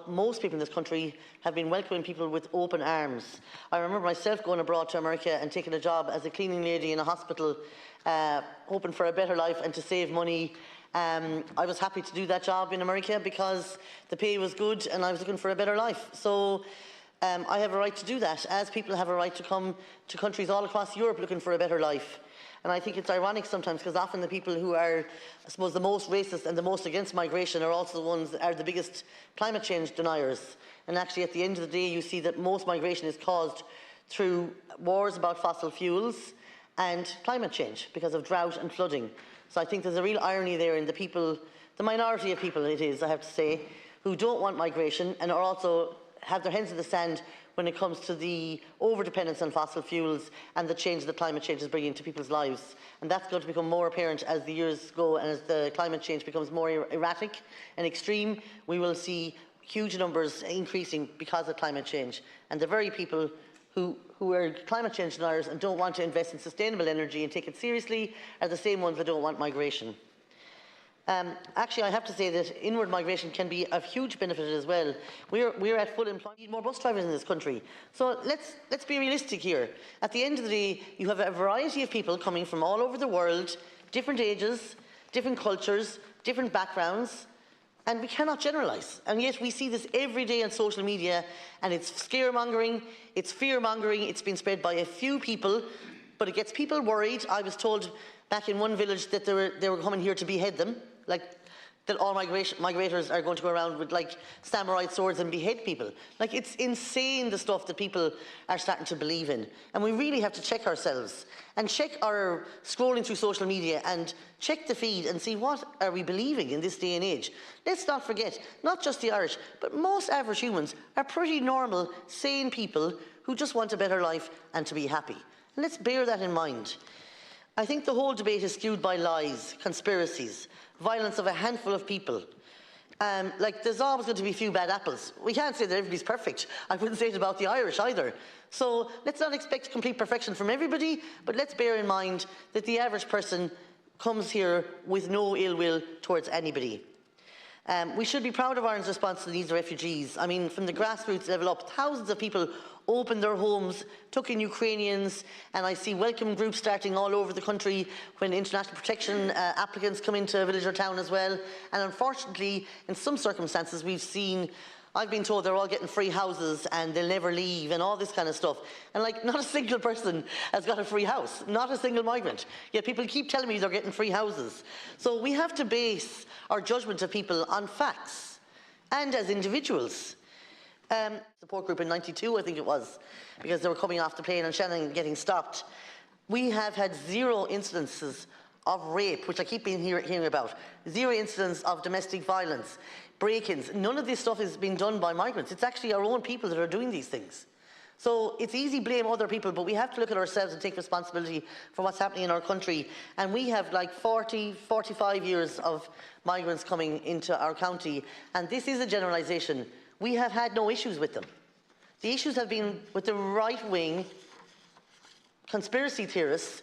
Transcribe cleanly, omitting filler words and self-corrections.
most people in this country have been welcoming people with open arms. I remember myself going abroad to America and taking a job as a cleaning lady in a hospital, hoping for a better life and to save money. I was happy to do that job in America because the pay was good and I was looking for a better life. So I have a right to do that, as people have a right to come to countries all across Europe looking for a better life. And I think it's ironic sometimes, because often the people who are, I suppose, the most racist and the most against migration are also the ones that are the biggest climate change deniers. And actually, at the end of the day, you see that most migration is caused through wars about fossil fuels and climate change because of drought and flooding. So I think there's a real irony there in the people, the minority of people it is, I have to say, who don't want migration and are also have their heads in the sand when it comes to the over-dependence on fossil fuels and the change that climate change is bringing to people's lives. And that's going to become more apparent as the years go and as the climate change becomes more erratic and extreme. We will see huge numbers increasing because of climate change. And the very people who are climate change deniers and don't want to invest in sustainable energy and take it seriously are the same ones that don't want migration. Actually, I have to say that inward migration can be of huge benefit as well. We're at full employment. We need more bus drivers in this country. So let's be realistic here. At the end of the day, you have a variety of people coming from all over the world, different ages, different cultures, different backgrounds, and we cannot generalise. And yet we see this every day on social media, and it's scaremongering, it's fear-mongering, it's been spread by a few people, but it gets people worried. I was told back in one village that they were coming here to behead them, like that all migrators are going to go around with like samurai swords and behead people. Like, it's insane, the stuff that people are starting to believe in. And we really have to check ourselves and check our scrolling through social media and check the feed and see what are we believing in this day and age. Let's not forget, not just the Irish, but most average humans are pretty normal, sane people who just want a better life and to be happy. And let's bear that in mind. I think the whole debate is skewed by lies, conspiracies, violence of a handful of people. Like, there's always going to be a few bad apples. We can't say that everybody's perfect. I wouldn't say it about the Irish either. So let's not expect complete perfection from everybody, but let's bear in mind that the average person comes here with no ill will towards anybody. We should be proud of Ireland's response to the needs of refugees. I mean, from the grassroots level up, thousands of people opened their homes, took in Ukrainians, and I see welcome groups starting all over the country when international protection applicants come into a village or town as well. And unfortunately, in some circumstances, I've been told they're all getting free houses and they'll never leave and all this kind of stuff. And like, not a single person has got a free house, not a single migrant. Yet people keep telling me they're getting free houses. So we have to base our judgment of people on facts and as individuals. Support group in '92, I think it was, because they were coming off the plane and Shannon getting stopped. We have had 0 incidences of rape, which I keep hearing about, 0 incidents of domestic violence, break-ins. None of this stuff is being done by migrants. It's actually our own people that are doing these things. So it's easy to blame other people, but we have to look at ourselves and take responsibility for what's happening in our country. And we have like 45 years of migrants coming into our county, and this is a generalisation. We have had no issues with them. The issues have been with the right-wing conspiracy theorists